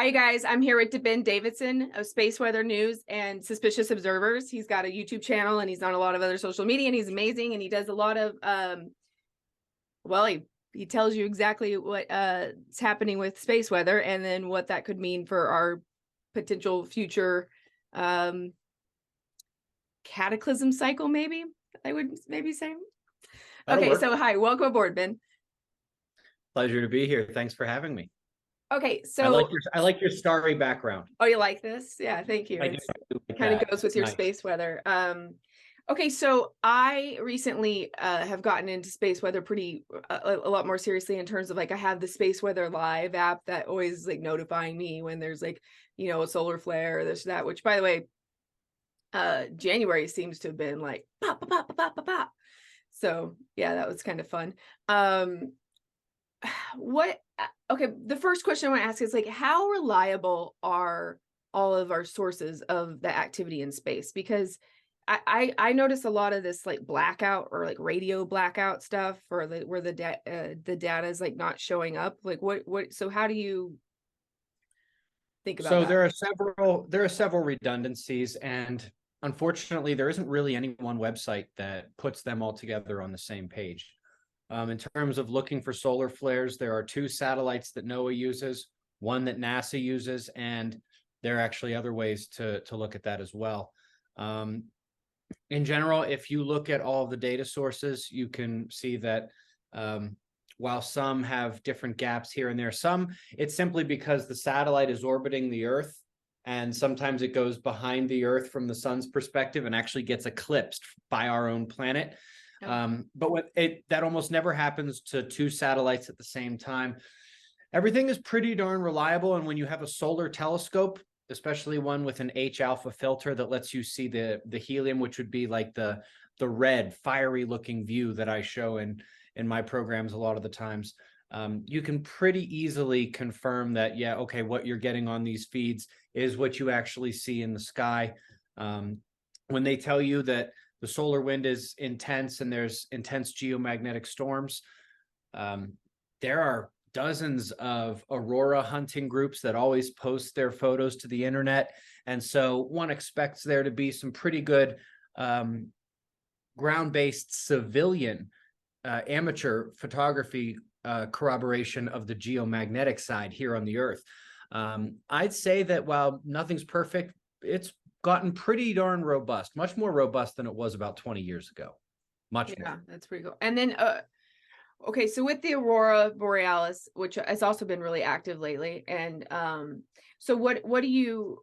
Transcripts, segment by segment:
Hi guys, I'm here with Davidson of Space Weather News and Suspicious Observers. He's got a YouTube channel and he's on a lot of other social media and he's amazing and he does a lot of he tells you exactly what is happening with space weather and then what that could mean for our potential future cataclysm cycle, maybe I would maybe say. Okay, so hi, welcome aboard, Ben. Pleasure to be here. Thanks for having me. Okay, so I like your starry background. Oh, you like this? Yeah, thank you. It kind of goes with your space weather. Okay, so I recently have gotten into space weather a lot more seriously in terms of like I have the Space Weather Live app that always like notifying me when there's like, you know, a solar flare or this or that, which by the way, January seems to have been like pop, pop, pop, pop, pop, pop. So yeah, that was kind of fun. Okay, the first question I want to ask is like, how reliable are all of our sources of the activity in space? Because I notice a lot of this like blackout or like radio blackout stuff, or where the data is like not showing up. Like what? So how do you think about that? There are several redundancies, and unfortunately, there isn't really any one website that puts them all together on the same page. In terms of looking for solar flares, there are 2 satellites that NOAA uses, 1 that NASA uses, and there are actually other ways to look at that as well. In general, if you look at all of the data sources, you can see that while some have different gaps here and there, it's simply because the satellite is orbiting the Earth, and sometimes it goes behind the Earth from the sun's perspective and actually gets eclipsed by our own planet. But that almost never happens to 2 satellites at the same time. Everything is pretty darn reliable, and when you have a solar telescope, especially one with an H-alpha filter that lets you see the helium, which would be like the red, fiery looking view that I show in my programs a lot of the times, you can pretty easily confirm that, yeah, okay, what you're getting on these feeds is what you actually see in the sky. When they tell you that the solar wind is intense and there's intense geomagnetic storms, there are dozens of aurora hunting groups that always post their photos to the internet. And so one expects there to be some pretty good ground-based civilian amateur photography corroboration of the geomagnetic side here on the Earth. I'd say that while nothing's perfect, it's gotten pretty darn robust, much more robust than it was about 20 years ago. Much more. Yeah, that's pretty cool. And then okay, so with the Aurora Borealis, which has also been really active lately, and so what do you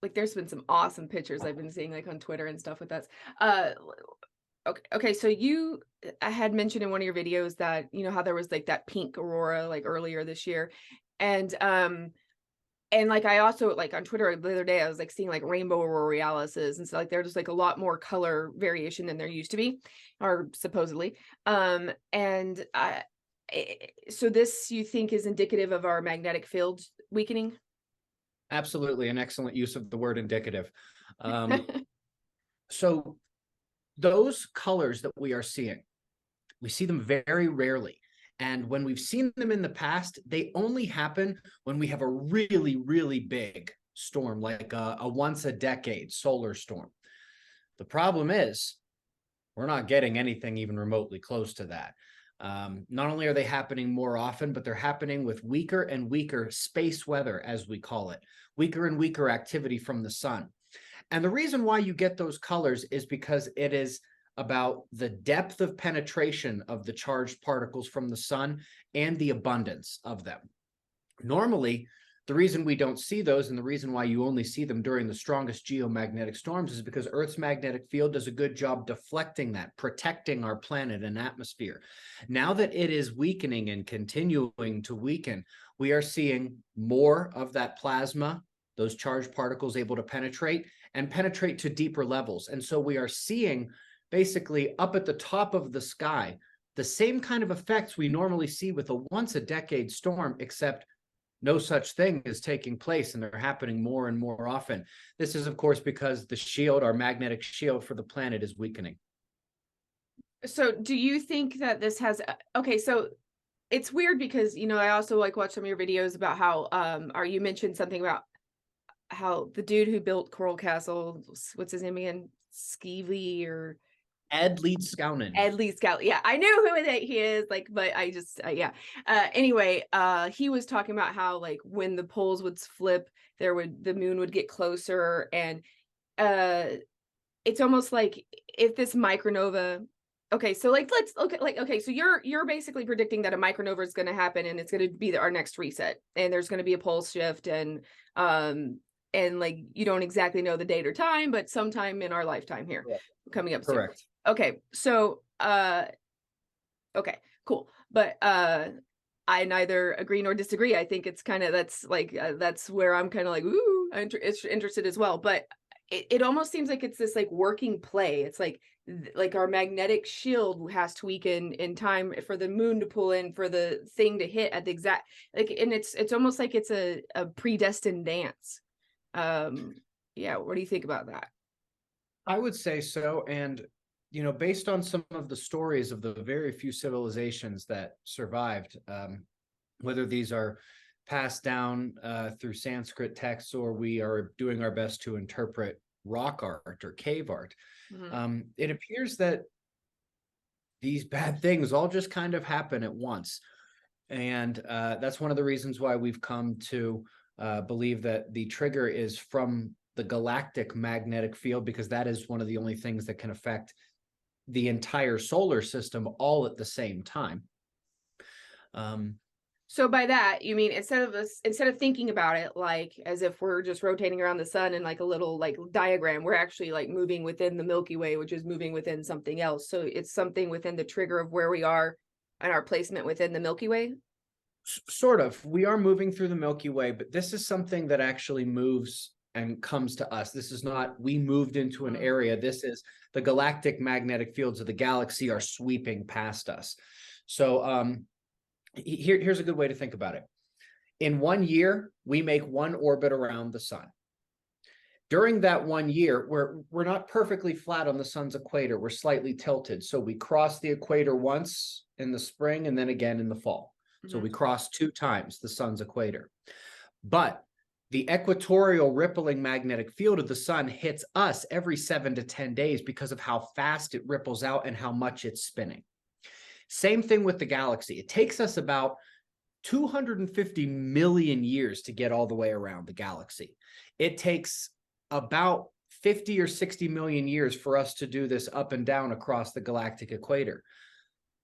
like? There's been some awesome pictures I've been seeing like on Twitter and stuff with that. Okay, so I had mentioned in one of your videos that you know how there was like that pink aurora like earlier this year, and like I also like on Twitter the other day I was like seeing like rainbow aurorealises and so like there's just like a lot more color variation than there used to be, or supposedly. So this you think is indicative of our magnetic field weakening? Absolutely, an excellent use of the word indicative. So those colors that we are seeing, we see them very rarely. And when we've seen them in the past, they only happen when we have a really, really big storm, like a once a decade solar storm. The problem is we're not getting anything even remotely close to that. Not only are they happening more often, but they're happening with weaker and weaker space weather, as we call it, weaker and weaker activity from the sun. And the reason why you get those colors is because it is about the depth of penetration of the charged particles from the sun and the abundance of them. Normally, the reason we don't see those and the reason why you only see them during the strongest geomagnetic storms is because Earth's magnetic field does a good job deflecting that, protecting our planet and atmosphere. Now that it is weakening and continuing to weaken, we are seeing more of that plasma, those charged particles able to penetrate to deeper levels. And so we are seeing basically up at the top of the sky, the same kind of effects we normally see with a once a decade storm, except no such thing is taking place and they're happening more and more often. This is, of course, because the shield, our magnetic shield for the planet, is weakening. So do you think that this has, okay, so it's weird because, you know, I also like watch some of your videos about how, you mentioned something about how the dude who built Coral Castle, what's his name again? Skeevy or Ed Leeds-Skounen. Ed Leeds-Skounen. Yeah, I knew who he is, like, but I just, yeah. Anyway, he was talking about how, like, when the poles would flip, the moon would get closer, and it's almost like if this micronova. Okay, so like so you're basically predicting that a micronova is going to happen, and it's going to be our next reset, and there's going to be a pole shift, and like you don't exactly know the date or time, but sometime in our lifetime here, coming up soon. Correct. Okay, so okay, cool, but I neither agree nor disagree. I think it's kind of that's where I'm kind of like, ooh, I'm interested as well, but it almost seems like it's this like working play. It's like our magnetic shield has to weaken in time for the moon to pull in, for the thing to hit at the exact, like, and it's almost like it's a predestined dance. Yeah, what do you think about that? I would say so. And, you know, based on some of the stories of the very few civilizations that survived, whether these are passed down through Sanskrit texts, or we are doing our best to interpret rock art or cave art, it appears that these bad things all just kind of happen at once. And that's one of the reasons why we've come to believe that the trigger is from the galactic magnetic field, because that is one of the only things that can affect the entire solar system all at the same time. So by that, you mean instead of thinking about it like as if we're just rotating around the sun in like a little like diagram, we're actually like moving within the Milky Way, which is moving within something else. So it's something within the trigger of where we are and our placement within the Milky Way? Sort of. We are moving through the Milky Way, but this is something that actually moves and comes to us. This is not, we moved into an area. This is the galactic magnetic fields of the galaxy are sweeping past us. So here's a good way to think about it. In 1 year, we make one orbit around the sun. During that 1 year, we're not perfectly flat on the sun's equator. We're slightly tilted. So we cross the equator once in the spring and then again in the fall. So we cross 2 times the sun's equator. But the equatorial rippling magnetic field of the sun hits us every 7 to 10 days because of how fast it ripples out and how much it's spinning. Same thing with the galaxy. It takes us about 250 million years to get all the way around the galaxy. It takes about 50 or 60 million years for us to do this up and down across the galactic equator.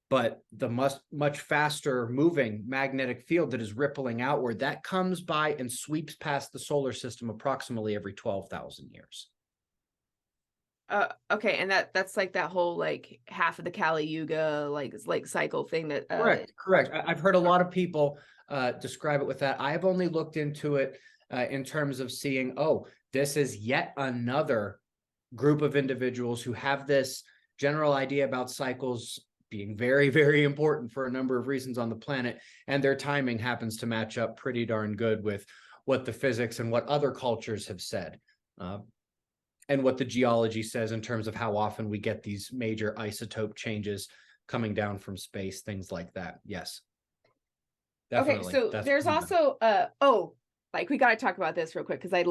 But the much faster moving magnetic field that is rippling outward, that comes by and sweeps past the solar system approximately every 12,000 years. Okay, and that's like that whole like half of the Kali Yuga like cycle thing that correct. I've heard a lot of people describe it with that. I've only looked into it in terms of seeing, oh, this is yet another group of individuals who have this general idea about cycles being very, very important for a number of reasons on the planet, and their timing happens to match up pretty darn good with what the physics and what other cultures have said, and what the geology says in terms of how often we get these major isotope changes coming down from space, things like that. Yes. Definitely. Okay, so there's also like we got to talk about this real quick because I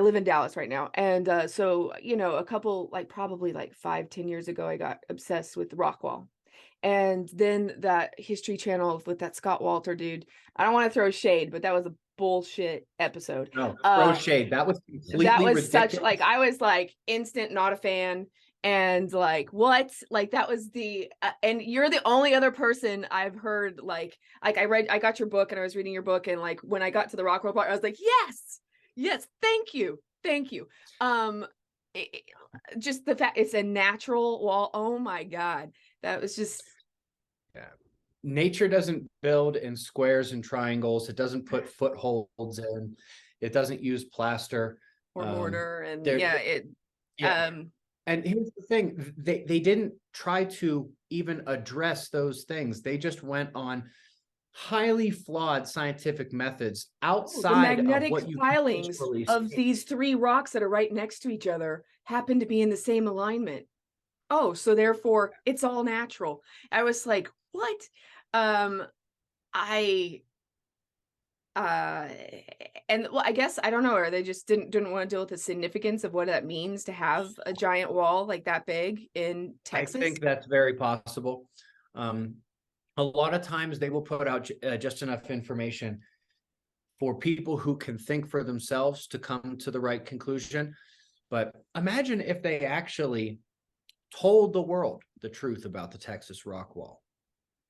live in Dallas right now, and so you know, a couple like probably like 5-10 years ago, I got obsessed with Rockwall, and then that History Channel with that Scott Walter dude. I don't want to throw shade, but that was a bullshit episode. No, throw shade. That was completely ridiculous. Such like I was like instant not a fan. And like what, like that was the and you're the only other person I've heard like I got your book and I was reading your book, and like when I got to the Rockwall part, I was like, yes, thank you just the fact it's a natural wall. Oh my god, that was just nature doesn't build in squares and triangles. It doesn't put footholds in. It doesn't use plaster or mortar, and and here's the thing, they didn't try to even address those things. They just went on highly flawed scientific methods outside the magnetic of what you filings of these 3 rocks that are right next to each other happen to be in the same alignment. oh, so therefore it's all natural. I was like, what? I and well, I guess I don't know, or they just didn't want to deal with the significance of what that means to have a giant wall like that big in Texas. I think that's very possible. A lot of times they will put out just enough information for people who can think for themselves to come to the right conclusion. But imagine if they actually told the world the truth about the Texas rock wall.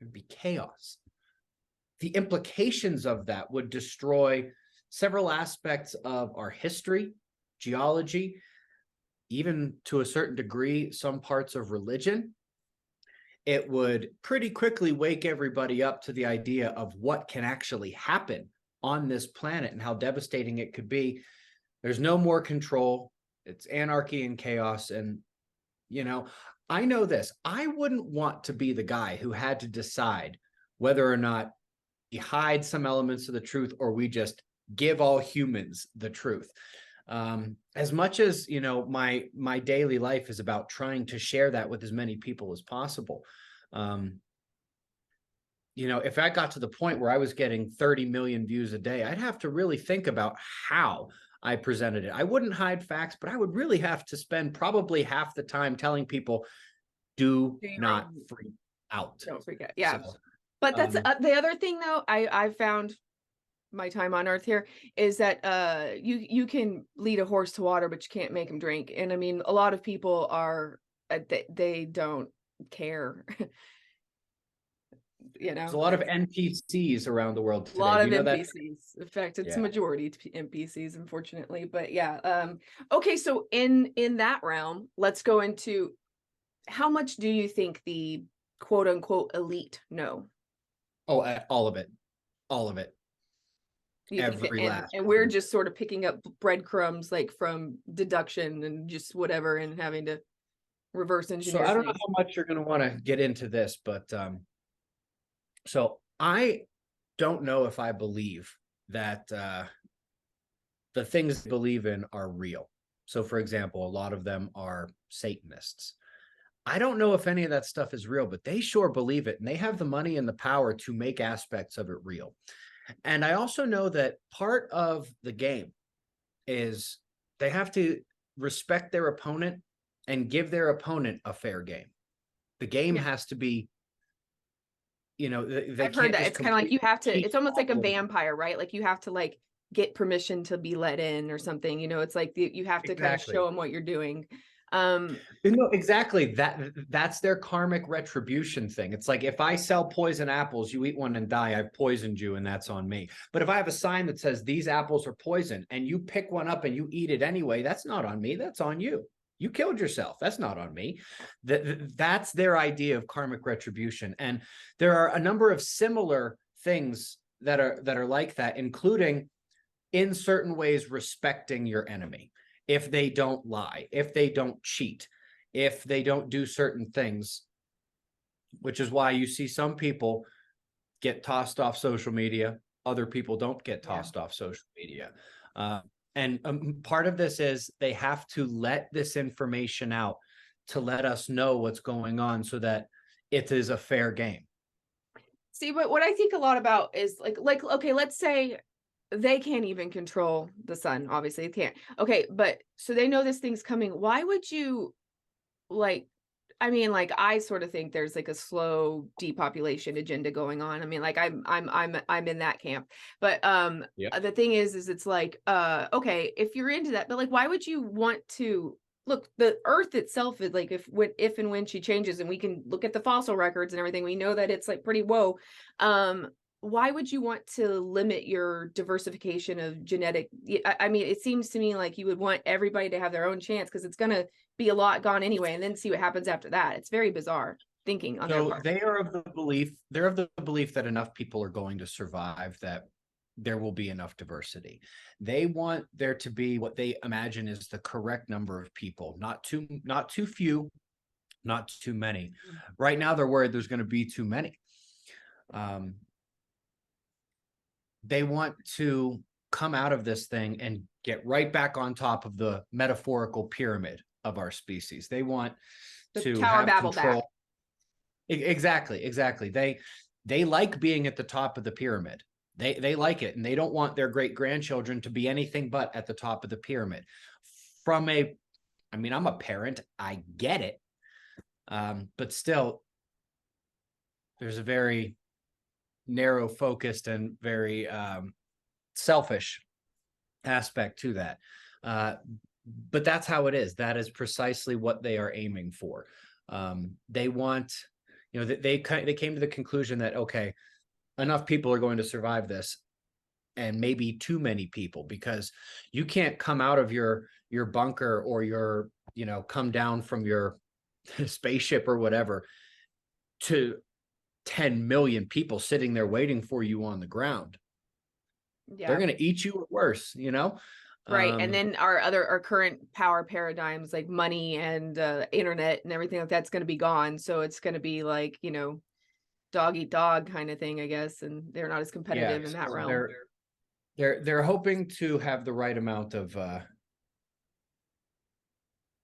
It'd be chaos. The implications of that would destroy several aspects of our history, geology, even to a certain degree, some parts of religion. It would pretty quickly wake everybody up to the idea of what can actually happen on this planet and how devastating it could be. There's no more control. It's anarchy and chaos. And, you know, I know this. I wouldn't want to be the guy who had to decide whether or not we hide some elements of the truth or we just give all humans the truth. As much as, you know, my daily life is about trying to share that with as many people as possible. You know, if I got to the point where I was getting 30 million views a day, I'd have to really think about how I presented it. I wouldn't hide facts, but I would really have to spend probably half the time telling people, do not freak out. Don't freak out. Yeah. So, but that's the other thing, though, I found my time on Earth here is that you can lead a horse to water, but you can't make him drink. And I mean, a lot of people are they don't care. You know, there's a lot of NPCs around the world today. A lot of NPCs. In fact, it's a majority NPCs, unfortunately. But yeah. Okay, so in that realm, let's go into how much do you think the quote unquote elite know? Oh, all of it. All of it. Every last. And we're just sort of picking up breadcrumbs like from deduction and just whatever and having to reverse engineer. So I don't know how much you're going to want to get into this, but so I don't know if I believe that the things they believe in are real. So for example, a lot of them are Satanists. I don't know if any of that stuff is real, but they sure believe it. And they have the money and the power to make aspects of it real. And I also know that part of the game is they have to respect their opponent and give their opponent a fair game. The game has to be, you know, I've heard that it's kind of like you have to, it's almost like a vampire, right? Like you have to like get permission to be let in or something, you know, it's like you have to kind of show them what you're doing. No, exactly. That's their karmic retribution thing. It's like if I sell poison apples, you eat one and die, I've poisoned you and that's on me. But if I have a sign that says these apples are poison and you pick one up and you eat it anyway, that's not on me, that's on you. You killed yourself. That's not on me. That's their idea of karmic retribution. And there are a number of similar things that are like that, including in certain ways respecting your enemy. If they don't lie, if they don't cheat, if they don't do certain things, which is why you see some people get tossed off social media, other people don't get tossed off social media. And part of this is they have to let this information out to let us know what's going on so that it is a fair game. See, but what I think a lot about is like, okay, let's say they can't even control the sun. Obviously they can't. Okay. But so they know this thing's coming. Why would you like, I mean, like, I sort of think there's like a slow depopulation agenda going on. I mean, like I'm in that camp, but, the thing is it's like, okay, if you're into that, but like, why would you want to look, the earth itself is like, if and when she changes and we can look at the fossil records and everything, we know that it's like pretty whoa. Why would you want to limit your diversification of genetic? I mean, it seems to me like you would want everybody to have their own chance because it's going to be a lot gone anyway, and then see what happens after that. It's very bizarre thinking on their part. They're of the belief that enough people are going to survive, that there will be enough diversity. They want there to be what they imagine is the correct number of people, not too few, not too many. Right now, they're worried there's going to be too many. They want to come out of this thing and get right back on top of the metaphorical pyramid of our species. They want to Tower have Babel control. back. Exactly. They like being at the top of the pyramid. They like it, and they don't want their great grandchildren to be anything but at the top of the pyramid. I'm a parent, I get it, but still, there's a very narrow focused and very selfish aspect to that. But that's how it is. That is precisely what they are aiming for. They want, they came to the conclusion that, okay, enough people are going to survive this, and maybe too many people, because you can't come out of your bunker or come down from your spaceship or whatever to 10 million people sitting there waiting for you on the ground. Yeah. They're going to eat you or worse, Right. And then our current power paradigms, like money and internet and everything like that's going to be gone. So it's going to be like, dog eat dog kind of thing, I guess. And they're not as competitive in that realm. They're hoping to have the right amount of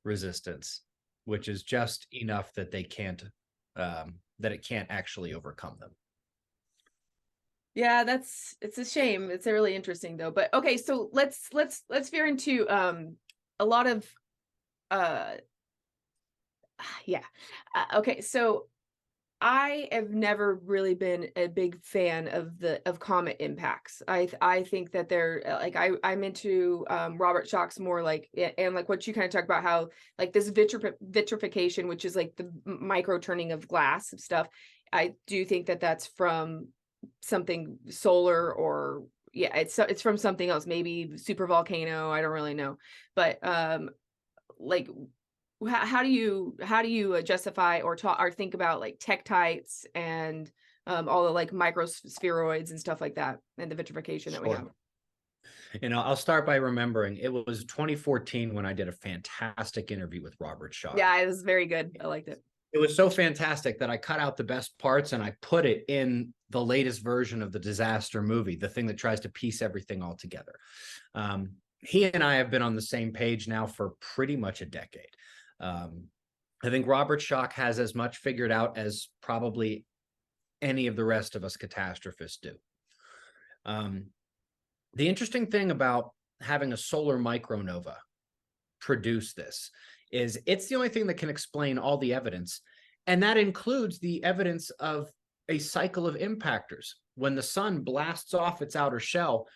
resistance, which is just enough that they can't, that it can't actually overcome them. Yeah, it's a shame. It's really interesting though. But okay, so let's veer into a lot of okay, so I have never really been a big fan of comet impacts. I think that they're like I'm into Robert Schoch's more like, and like what you kind of talk about, how like this vitrification, which is like the micro turning of glass of stuff. I do think that that's from something solar, or it's from something else, maybe super volcano, I don't really know, but like how do you justify or talk or think about like tektites and all the like microspheroids and stuff like that, and the vitrification that we have? I'll start by remembering it was 2014 when I did a fantastic interview with Robert Schoch. Yeah, it was very good. I liked it. It was so fantastic that I cut out the best parts and I put it in the latest version of the disaster movie, the thing that tries to piece everything all together. He and I have been on the same page now for pretty much a decade. I think Robert Schoch has as much figured out as probably any of the rest of us catastrophists do. The interesting thing about having a solar micronova produce this is it's the only thing that can explain all the evidence. And that includes the evidence of a cycle of impactors. When the sun blasts off its outer shell,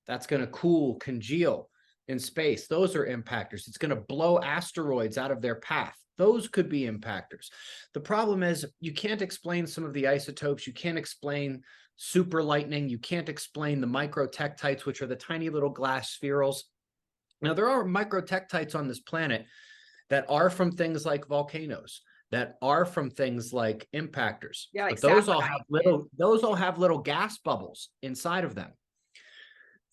that's going to cool, congeal in space. Those are impactors. It's going to blow asteroids out of their path. Those could be impactors. The problem is you can't explain some of the isotopes. You can't explain super lightning. You can't explain the microtektites, which are the tiny little glass spherules. Now, there are microtektites on this planet that are from things like volcanoes, that are from things like impactors. Yeah, like but those all have little gas bubbles inside of them.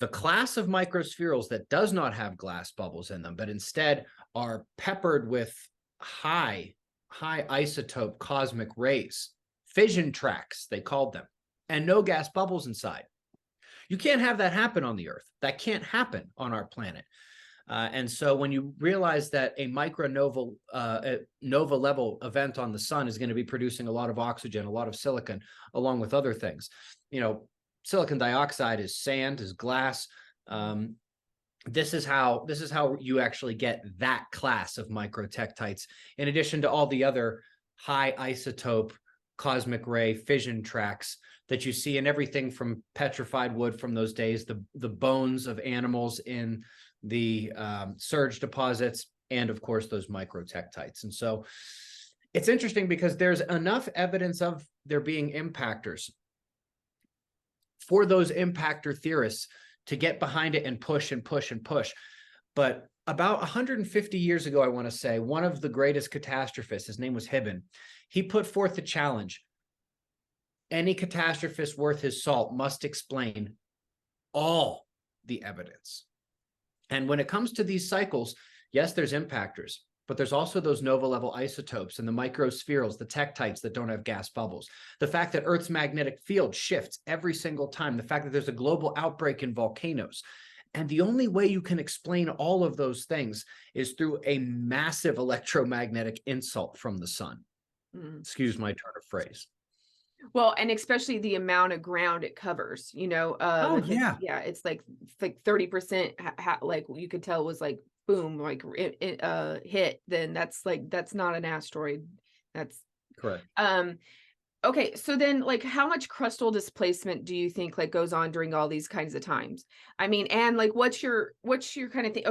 The class of microspherules that does not have glass bubbles in them, but instead are peppered with high isotope cosmic rays, fission tracks, they called them, and no gas bubbles inside. You can't have that happen on the Earth. That can't happen on our planet. And so when you realize that a micronova nova level event on the sun is going to be producing a lot of oxygen, a lot of silicon, along with other things, silicon dioxide is sand, is glass. This is how you actually get that class of microtektites, in addition to all the other high isotope cosmic ray fission tracks that you see in everything from petrified wood from those days, the bones of animals in the surge deposits, and of course those microtektites. And so it's interesting because there's enough evidence of there being impactors for those impactor theorists to get behind it and push and push and push. But about 150 years ago, I want to say, one of the greatest catastrophists, his name was Hibben, he put forth the challenge: any catastrophist worth his salt must explain all the evidence. And when it comes to these cycles, yes, there's impactors, but there's also those nova level isotopes and the microspherules, the tektites that don't have gas bubbles. The fact that Earth's magnetic field shifts every single time, the fact that there's a global outbreak in volcanoes. And the only way you can explain all of those things is through a massive electromagnetic insult from the sun. Excuse my turn of phrase. Well, and especially the amount of ground it covers, you know. It's like 30%, like you could tell was like boom, like hit. Then that's not an asteroid. That's correct. Okay, so then like how much crustal displacement do you think like goes on during all these kinds of times? I mean, and like what's your kind of thing?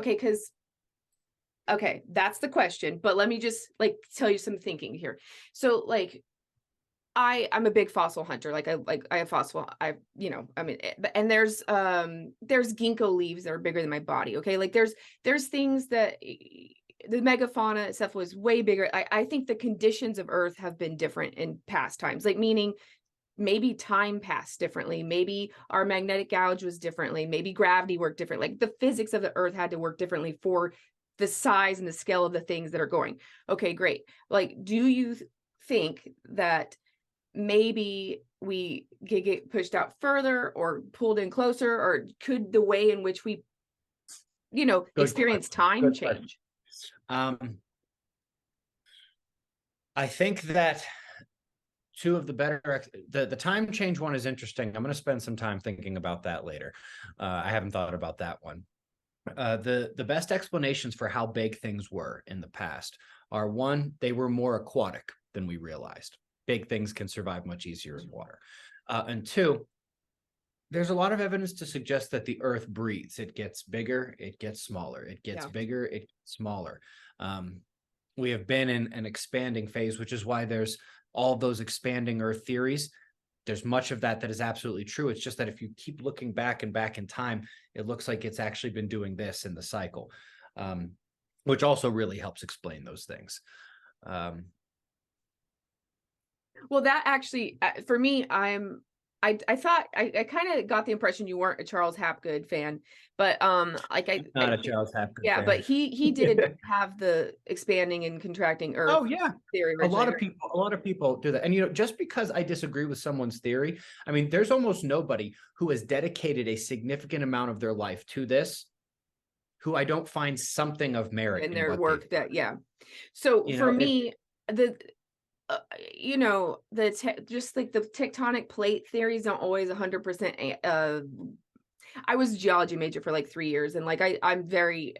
Okay, that's the question, but let me just like tell you some thinking here. So like I'm a big fossil hunter. I have fossil. And there's ginkgo leaves that are bigger than my body. Okay, like there's things that the megafauna itself was way bigger. I think the conditions of Earth have been different in past times. Like meaning maybe time passed differently. Maybe our magnetic gouge was differently. Maybe gravity worked different. Like the physics of the Earth had to work differently for the size and the scale of the things that are going. Okay, great. Like, do you think that maybe we get pushed out further or pulled in closer, or could the way in which we experience time change? I think that two of the better the time change one is interesting. I'm going to spend some time thinking about that later. I haven't thought about that one. The best explanations for how big things were in the past are, one, they were more aquatic than we realized. Big things can survive much easier in water. And two, there's a lot of evidence to suggest that the Earth breathes. It gets bigger, it gets smaller, it gets bigger, it gets smaller. We have been in an expanding phase, which is why there's all those expanding Earth theories. There's much of that is absolutely true. It's just that if you keep looking back and back in time, it looks like it's actually been doing this in the cycle, which also really helps explain those things. Well, that actually, for me, I thought I kind of got the impression you weren't a Charles Hapgood fan, but like not a Charles Hapgood fan. But he did have the expanding and contracting Earth. Oh yeah, theory. A lot of people do that, and just because I disagree with someone's theory, I mean, there's almost nobody who has dedicated a significant amount of their life to this who I don't find something of merit in their work. So for me, just like the tectonic plate theories don't always 100%. I was a geology major for like 3 years, and like I'm very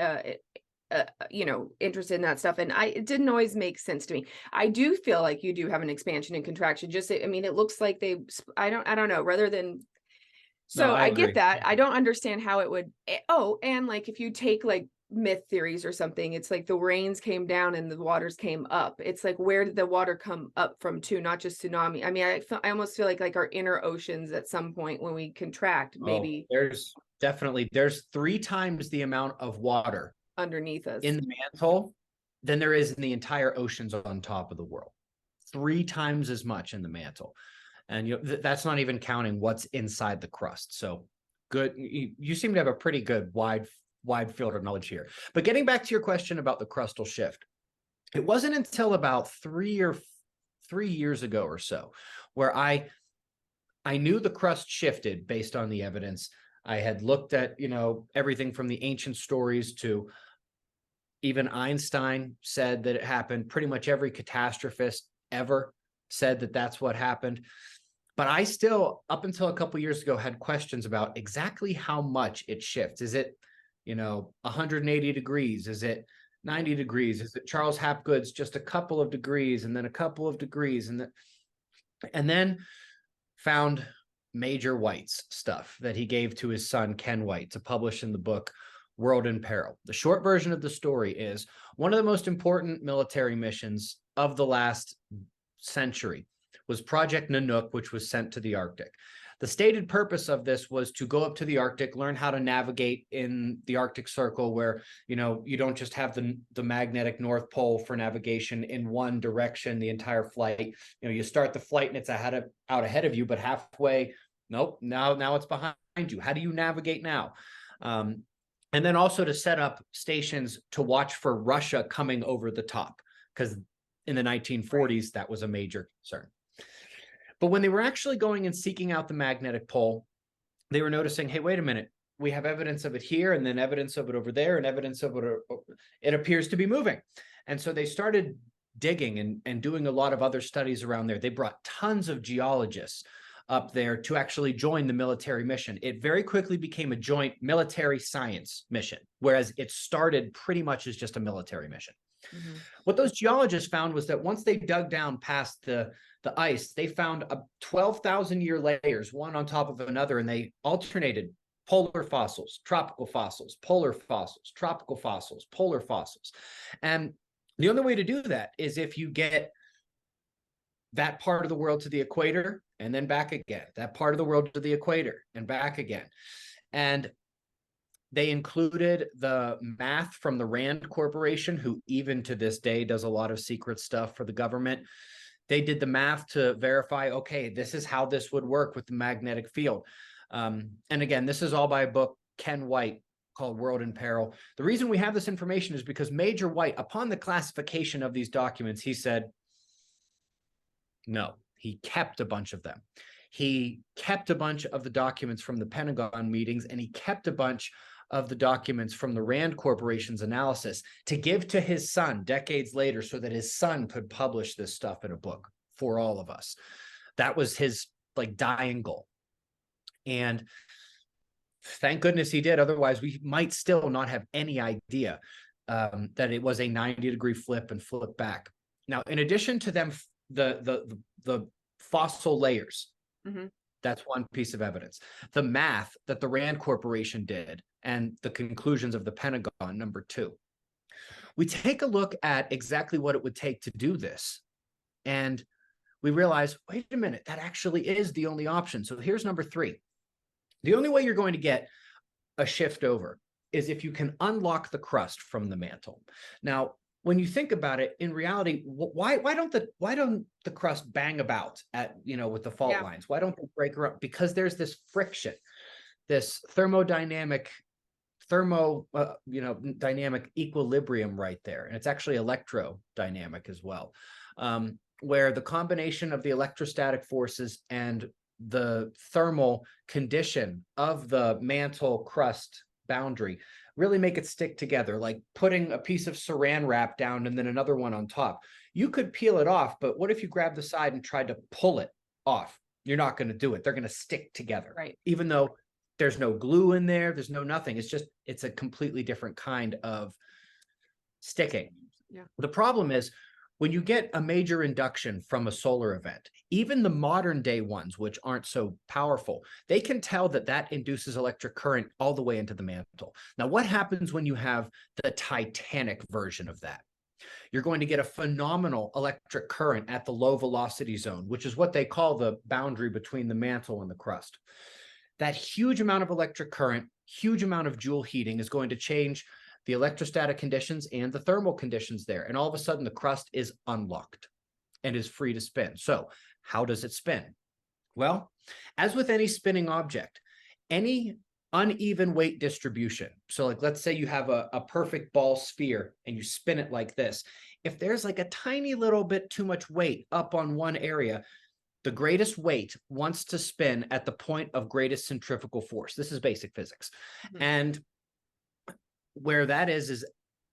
interested in that stuff, and it didn't always make sense to me. I do feel like you do have an expansion and contraction. It looks like I don't know, rather than. So no, I get that. I don't understand how it would. And like if you take like myth theories or something, it's like the rains came down and the waters came up. It's like, where did the water come up from to, not just tsunami? I mean, I almost feel like our inner oceans at some point when we contract, maybe there's 3 times the amount of water underneath us in the mantle than there is in the entire oceans on top of the world. 3 times as much in the mantle. And that's not even counting what's inside the crust. So good. You seem to have a pretty good wide field of knowledge here. But getting back to your question about the crustal shift, it wasn't until about 3 years ago or so where I knew the crust shifted based on the evidence. I had looked at, everything from the ancient stories to even Einstein said that it happened. Pretty much every catastrophist ever said that that's what happened. But I still, up until a couple of years ago, had questions about exactly how much it shifts. Is it 180 degrees? Is it 90 degrees? Is it Charles Hapgood's just a couple of degrees and then a couple of degrees? And then found Major White's stuff that he gave to his son, Ken White, to publish in the book World in Peril. The short version of the story is one of the most important military missions of the last century was Project Nanook, which was sent to the Arctic. The stated purpose of this was to go up to the Arctic, learn how to navigate in the Arctic Circle, where you don't just have the magnetic North Pole for navigation in one direction the entire flight. You start the flight and it's out ahead of you, but halfway, nope, now it's behind you. How do you navigate now? And then also to set up stations to watch for Russia coming over the top, because in the 1940s that was a major concern. But when they were actually going and seeking out the magnetic pole, they were noticing, hey, wait a minute, we have evidence of it here, and then evidence of it over there, and evidence of it. It appears to be moving. And so they started digging and doing a lot of other studies around there. They brought tons of geologists up there to actually join the military mission. It very quickly became a joint military science mission, whereas it started pretty much as just a military mission. Mm-hmm. What those geologists found was that once they dug down past the ice, they found 12,000-year layers, one on top of another, and they alternated polar fossils, tropical fossils, polar fossils, tropical fossils, polar fossils. And the only way to do that is if you get that part of the world to the equator and then back again, that part of the world to the equator and back again. And they included the math from the Rand Corporation, who even to this day does a lot of secret stuff for the government. They did the math to verify, okay, this is how this would work with the magnetic field. And again, this is all by a book, Ken White, called World in Peril. The reason we have this information is because Major White, upon the classification of these documents, he said, no, he kept a bunch of them. He kept a bunch of the documents from the Pentagon meetings, and he kept a bunch of the documents from the Rand Corporation's analysis to give to his son decades later so that his son could publish this stuff in a book for all of us. That was his like dying goal. And thank goodness he did. Otherwise, we might still not have any idea that it was a 90-degree flip and flip back. Now, in addition to them, the fossil layers, mm-hmm. That's one piece of evidence. The math that the Rand Corporation did and the conclusions of the Pentagon, number two. We take a look at exactly what it would take to do this. And we realize, wait a minute, that actually is the only option. So here's number three. The only way you're going to get a shift over is if you can unlock the crust from the mantle. Now, when you think about it, in reality, why don't the crust bang about at, with the fault lines? Why don't they break her up? Because there's this friction, this dynamic equilibrium right there. And it's actually electrodynamic as well, where the combination of the electrostatic forces and the thermal condition of the mantle crust boundary really make it stick together, like putting a piece of saran wrap down and then another one on top. You could peel it off, but what if you grab the side and tried to pull it off? You're not going to do it. They're going to stick together, right? Even though there's no glue in there, there's no nothing. It's a completely different kind of sticking. Yeah. The problem is when you get a major induction from a solar event, even the modern day ones, which aren't so powerful, they can tell that induces electric current all the way into the mantle. Now, what happens when you have the Titanic version of that? You're going to get a phenomenal electric current at the low velocity zone, which is what they call the boundary between the mantle and the crust. That huge amount of electric current, huge amount of joule heating is going to change the electrostatic conditions and the thermal conditions there. And all of a sudden the crust is unlocked and is free to spin. So how does it spin? Well, as with any spinning object, any uneven weight distribution. So like, let's say you have a perfect ball sphere and you spin it like this. If there's like a tiny little bit too much weight up on one area, the greatest weight wants to spin at the point of greatest centrifugal force. This is basic physics. Mm-hmm. And where that is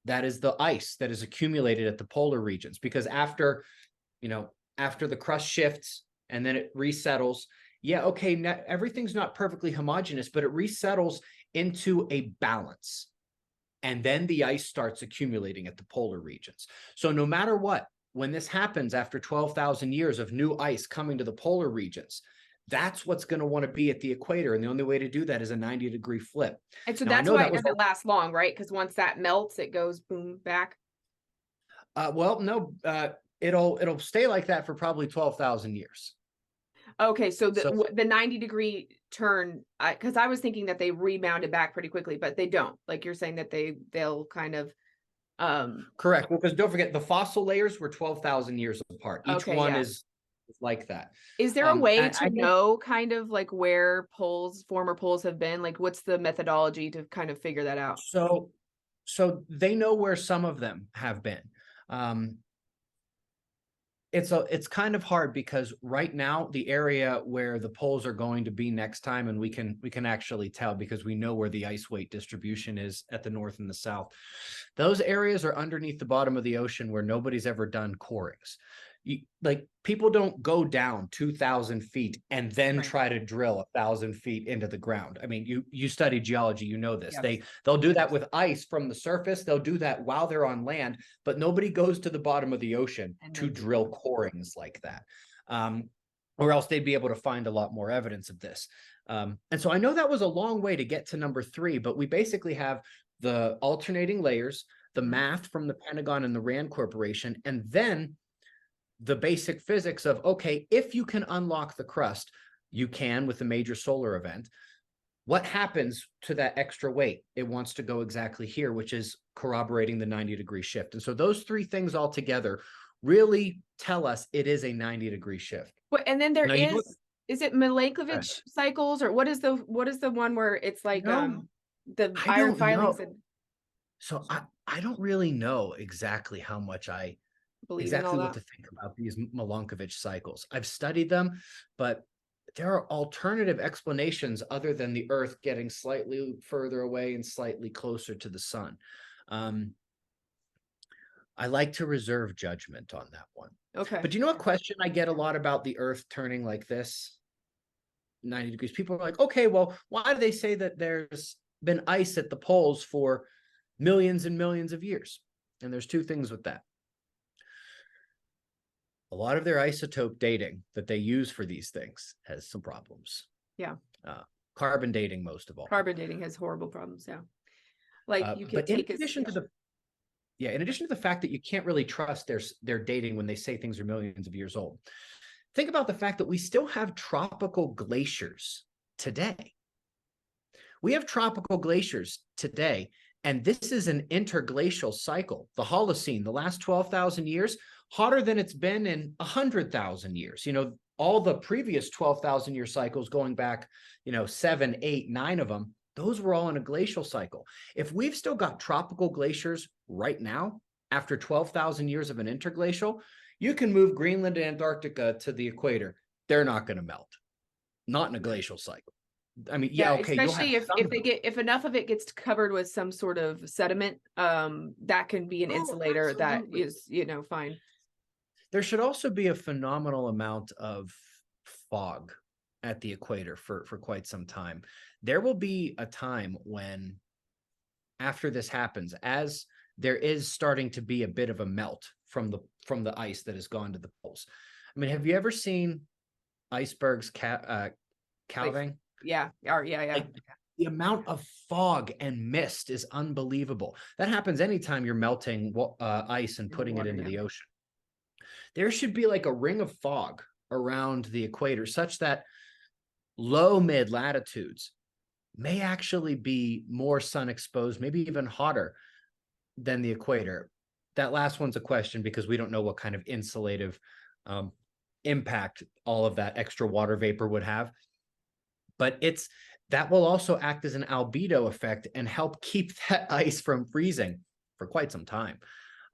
the ice that is accumulated at the polar regions, because after the crust shifts and then it resettles, everything's not perfectly homogeneous, but it resettles into a balance. And then the ice starts accumulating at the polar regions. So no matter what, when this happens after 12,000 years of new ice coming to the polar regions, that's what's going to want to be at the equator. And the only way to do that is a 90-degree flip. And so that's why it doesn't last long, right? Because once that melts, it goes boom back. No, it'll stay like that for probably 12,000 years. Okay, so the 90-degree turn, because I was thinking that they rebounded back pretty quickly, but they don't. Like you're saying that they'll kind of correct. Well, because don't forget the fossil layers were 12,000 years apart. Each one is like that. Is there a way to know kind of like where former poles have been? Like what's the methodology to kind of figure that out? So they know where some of them have been. it's kind of hard because right now the area where the poles are going to be next time, and we can actually tell because we know where the ice weight distribution is at the north and the south. Those areas are underneath the bottom of the ocean where nobody's ever done corings. Like people don't go down 2,000 feet and then try to drill 1,000 feet into the ground. I mean, you study geology, you know this. Yes. They'll do that with ice from the surface. They'll do that while they're on land, but nobody goes to the bottom of the ocean to drill corings like that. Or else they'd be able to find a lot more evidence of this. And so I know that was a long way to get to number 3, but we basically have the alternating layers, the math from the Pentagon and the Rand Corporation, and then the basic physics of, okay, if you can unlock the crust, you can with a major solar event. What happens to that extra weight? It wants to go exactly here, which is corroborating the 90-degree shift. And so those 3 things all together really tell us it is a 90-degree shift. Well, and then there is it Milankovitch cycles, or what is the one where it's like the iron filings? And so I don't really know exactly how much I exactly what to think about these Milankovitch cycles. I've studied them, but there are alternative explanations other than the Earth getting slightly further away and slightly closer to the sun. I like to reserve judgment on that one. Okay. But you know what question I get a lot about the Earth turning like this, 90 degrees? People are like, okay, well, why do they say that there's been ice at the poles for millions and millions of years? And there's 2 things with that. A lot of their isotope dating that they use for these things has some problems. Yeah. Carbon dating, most of all. Carbon dating has horrible problems. Yeah. Like you can take in addition to the fact that you can't really trust their dating when they say things are millions of years old. Think about the fact that we still have tropical glaciers today. We have tropical glaciers today, and this is an interglacial cycle. The Holocene, the last 12,000 years, hotter than it's been in 100,000 years. You know, all the previous 12,000 year cycles going back, 7, 8, 9 of them, those were all in a glacial cycle. If we've still got tropical glaciers right now, after 12,000 years of an interglacial, you can move Greenland and Antarctica to the equator. They're not going to melt. Not in a glacial cycle. I mean, yeah, okay. Especially if enough of it gets covered with some sort of sediment, that can be an insulator that is, fine. There should also be a phenomenal amount of fog at the equator for quite some time. There will be a time when, after this happens, as there is starting to be a bit of a melt from the ice that has gone to the poles. I mean, have you ever seen icebergs calving? Yeah. Like, the amount of fog and mist is unbelievable. That happens anytime you're melting ice and putting it into the ocean. There should be like a ring of fog around the equator such that low mid latitudes may actually be more sun exposed, maybe even hotter than the equator. That last one's a question because we don't know what kind of insulative impact all of that extra water vapor would have. But that will also act as an albedo effect and help keep that ice from freezing for quite some time.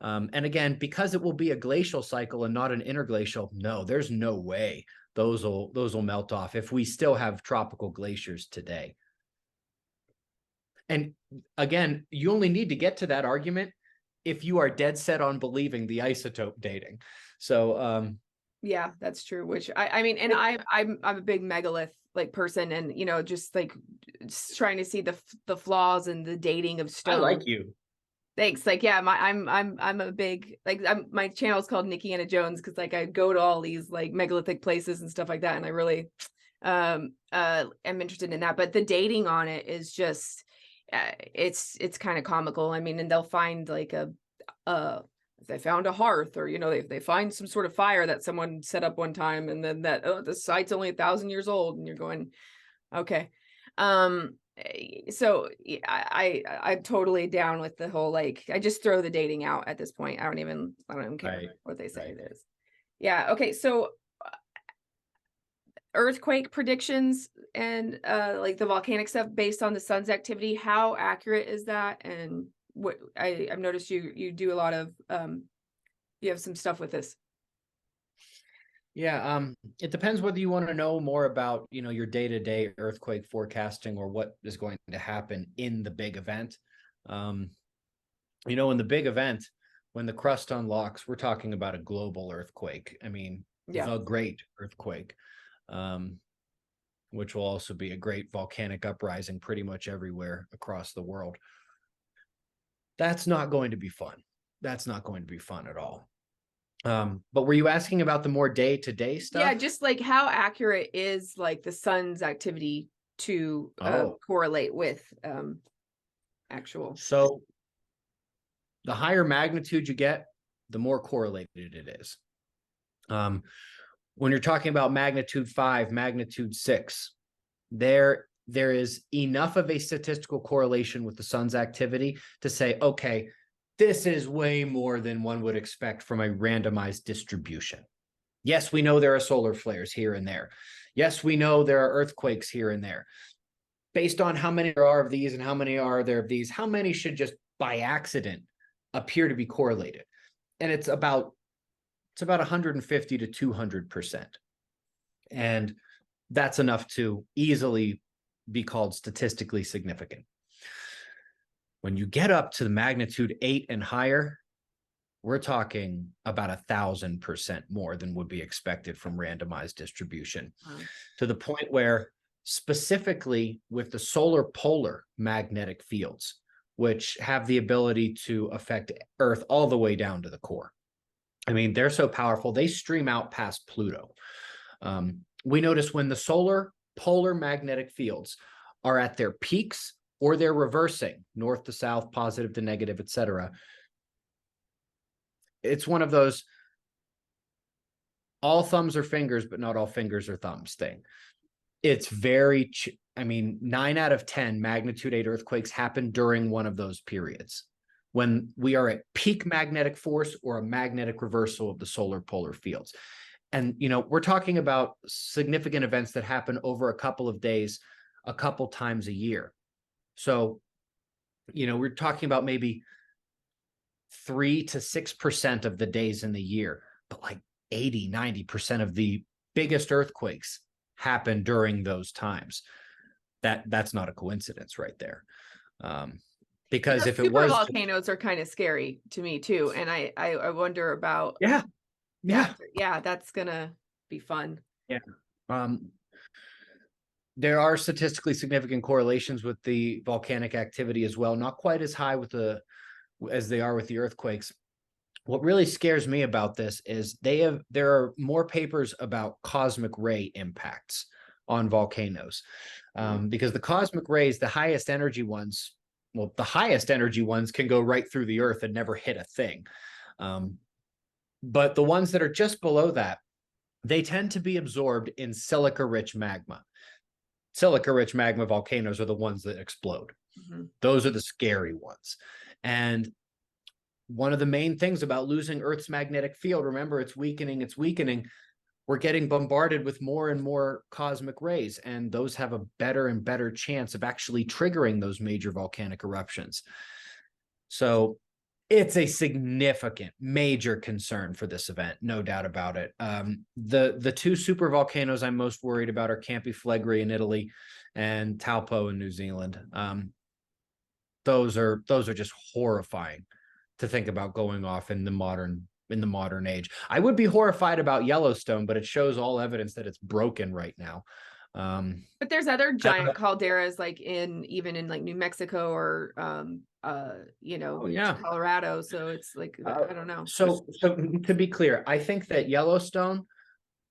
And again, because it will be a glacial cycle and not an interglacial, no, there's no way those will melt off if we still have tropical glaciers today. And again, you only need to get to that argument if you are dead set on believing the isotope dating. So yeah, that's true. Which I mean, and I'm a big megalith person, and just trying to see the flaws in the dating of stone. I like you. Thanks. Yeah, I'm a big my channel is called Nikkianajones because I go to all these megalithic places and stuff like that, and I really am interested in that. But the dating on it is just it's kind of comical. I mean, and they'll find if they found a hearth, or if they find some sort of fire that someone set up one time, and then the site's only 1,000 years old, and you're going, okay. So I'm totally down with the whole I just throw the dating out at this point. I don't even care what they say it is. Yeah. Okay. So earthquake predictions and the volcanic stuff based on the sun's activity, how accurate is that? And what I've noticed you do a lot of you have some stuff with this. Yeah, it depends whether you want to know more about, your day-to-day earthquake forecasting or what is going to happen in the big event. In the big event, when the crust unlocks, we're talking about a global earthquake. I mean, the great earthquake, which will also be a great volcanic uprising pretty much everywhere across the world. That's not going to be fun. That's not going to be fun at all. But were you asking about the more day-to-day stuff? Yeah, just like how accurate is like the sun's activity to correlate with actual. So the higher magnitude you get, the more correlated it is. When you're talking about magnitude 5, magnitude 6, there is enough of a statistical correlation with the sun's activity to say, okay, this is way more than one would expect from a randomized distribution. Yes, we know there are solar flares here and there. Yes, we know there are earthquakes here and there. Based on how many there are of these and how many are there of these, how many should just by accident appear to be correlated? And it's about 150 to 200%. And that's enough to easily be called statistically significant. When you get up to the magnitude 8 and higher, we're talking about 1,000% more than would be expected from randomized distribution. Wow. To the point where specifically with the solar polar magnetic fields, which have the ability to affect Earth all the way down to the core. I mean, they're so powerful, they stream out past Pluto. We notice when the solar polar magnetic fields are at their peaks or they're reversing north to south, positive to negative, etc. It's one of those all thumbs are fingers, but not all fingers are thumbs thing. It's very, 9 out of 10 magnitude 8 earthquakes happen during one of those periods when we are at peak magnetic force or a magnetic reversal of the solar polar fields. And, we're talking about significant events that happen over a couple of days, a couple times a year. So, we're talking about maybe 3 to 6% of the days in the year, but like 80, 90% of the biggest earthquakes happen during those times. That's not a coincidence right there. Because if it was, volcanoes are kind of scary to me too. And I wonder about, that's gonna be fun. Yeah. There are statistically significant correlations with the volcanic activity as well, not quite as high as they are with the earthquakes. What really scares me about this is there are more papers about cosmic ray impacts on volcanoes, because the cosmic rays, the highest energy ones can go right through the earth and never hit a thing. But the ones that are just below that, they tend to be absorbed in silica-rich magma. Silica-rich magma volcanoes are the ones that explode. Mm-hmm. Those are the scary ones. And one of the main things about losing Earth's magnetic field, remember, it's weakening. We're getting bombarded with more and more cosmic rays, and those have a better and better chance of actually triggering those major volcanic eruptions. So it's a significant, major concern for this event, no doubt about it. The two super volcanoes I'm most worried about are Campi Flegrei in Italy and Taupo in New Zealand. Those are just horrifying to think about going off in the modern age. I would be horrified about Yellowstone, but it shows all evidence that it's broken right now. But there's other giant calderas even in like New Mexico or Colorado. So it's like I don't know. So to be clear, I think that Yellowstone,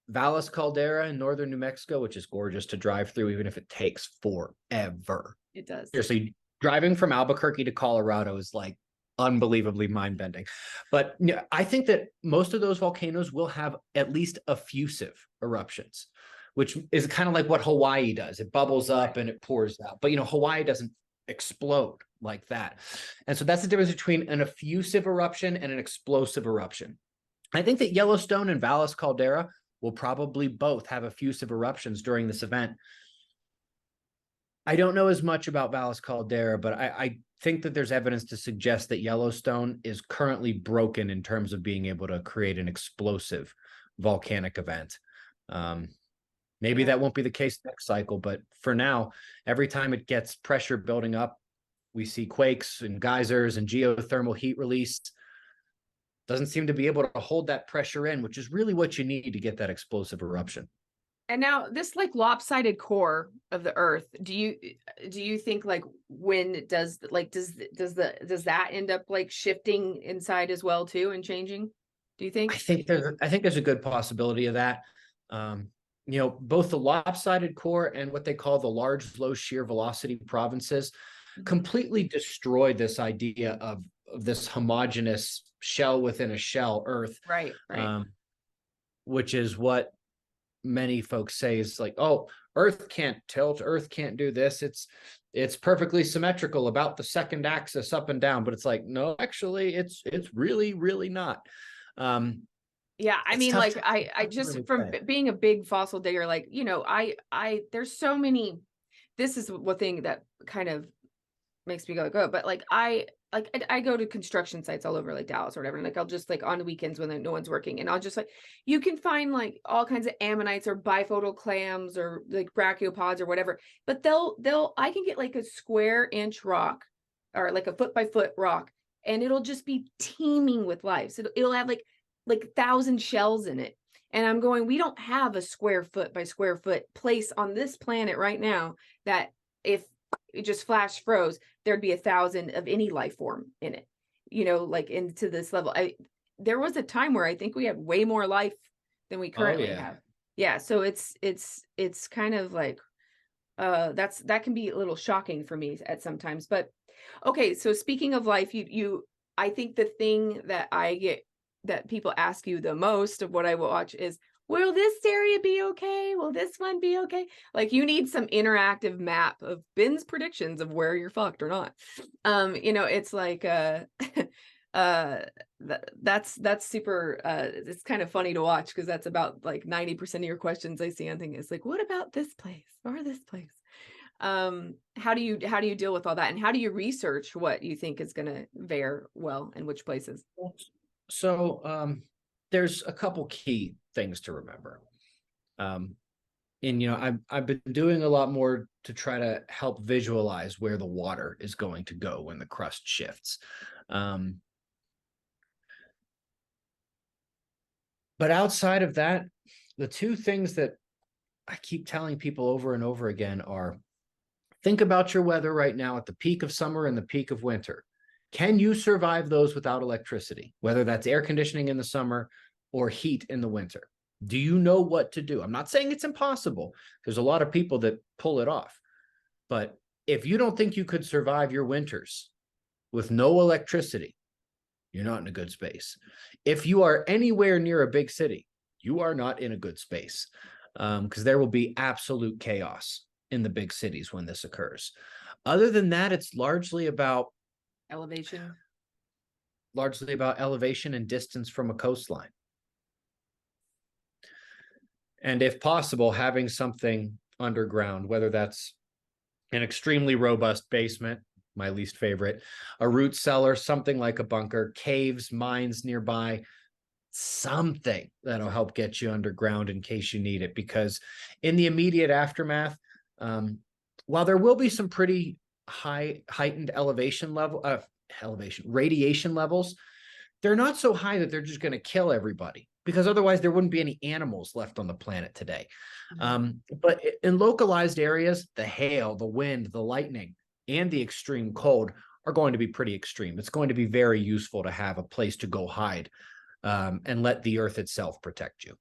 Valles Caldera in northern New Mexico, which is gorgeous to drive through, even if it takes forever. It does. Seriously, driving from Albuquerque to Colorado is like unbelievably mind-bending. But I think that most of those volcanoes will have at least effusive eruptions, which is kind of like what Hawaii does. It bubbles up and it pours out. But Hawaii doesn't explode like that. And so that's the difference between an effusive eruption and an explosive eruption. I think that Yellowstone and Valles Caldera will probably both have effusive eruptions during this event. I don't know as much about Valles Caldera, but I think that there's evidence to suggest that Yellowstone is currently broken in terms of being able to create an explosive volcanic event. Maybe that won't be the case next cycle, but for now, every time it gets pressure building up, we see quakes and geysers and geothermal heat release. Doesn't seem to be able to hold that pressure in, which is really what you need to get that explosive eruption. And now this like lopsided core of the Earth, do you think like when it does that end up like shifting inside as well too and changing? Do you think? I think there's a good possibility of that. Both the lopsided core and what they call the large low shear velocity provinces completely destroyed this idea of this homogeneous shell within a shell Earth. Right. Which is what many folks say is like, oh, Earth can't tilt, Earth can't do this. It's perfectly symmetrical about the second axis up and down, but it's like, no, actually it's really, really not. Yeah, I mean, like I just really from being a big fossil digger, like, there's so many, this is one thing that kind of makes me go, but like I go to construction sites all over like Dallas or whatever, and like I'll just like on the weekends when no one's working, and I'll just like, you can find like all kinds of ammonites or bifidal clams or like brachiopods or whatever, but I can get like a square inch rock or like a foot by foot rock, and it'll just be teeming with life. So it'll have like 1,000 shells in it, and I'm going, we don't have a square foot by square foot place on this planet right now that if it just flash froze, there'd be 1,000 of any life form in it, like into this level. There was a time where I think we had way more life than we currently have. Yeah. So it's kind of like, that can be a little shocking for me at sometimes, but okay. So speaking of life, I think the thing that I get that people ask you the most of what I watch is, will this area be okay? Will this one be okay? Like you need some interactive map of Ben's predictions of where you're fucked or not. It's like that's super it's kind of funny to watch, because that's about like 90% of your questions I see on things. It's like, what about this place or this place? How do you deal with all that, and how do you research what you think is going to fare well in which places? So there's a couple key things to remember. I've been doing a lot more to try to help visualize where the water is going to go when the crust shifts. But outside of that, the two things that I keep telling people over and over again are, think about your weather right now at the peak of summer and the peak of winter. Can you survive those without electricity, whether that's air conditioning in the summer or heat in the winter? Do you know what to do? I'm not saying it's impossible. There's a lot of people that pull it off. But if you don't think you could survive your winters with no electricity, you're not in a good space. If you are anywhere near a big city, you are not in a good space, because there will be absolute chaos in the big cities when this occurs. Other than that, it's largely about elevation and distance from a coastline. And if possible, having something underground, whether that's an extremely robust basement, my least favorite, a root cellar, something like a bunker, caves, mines nearby, something that'll help get you underground in case you need it. Because in the immediate aftermath, while there will be some pretty heightened radiation levels, they're not so high that they're just going to kill everybody, because otherwise there wouldn't be any animals left on the planet today. But in localized areas, the hail, the wind, the lightning, and the extreme cold are going to be pretty extreme. It's going to be very useful to have a place to go hide, and let the earth itself protect you.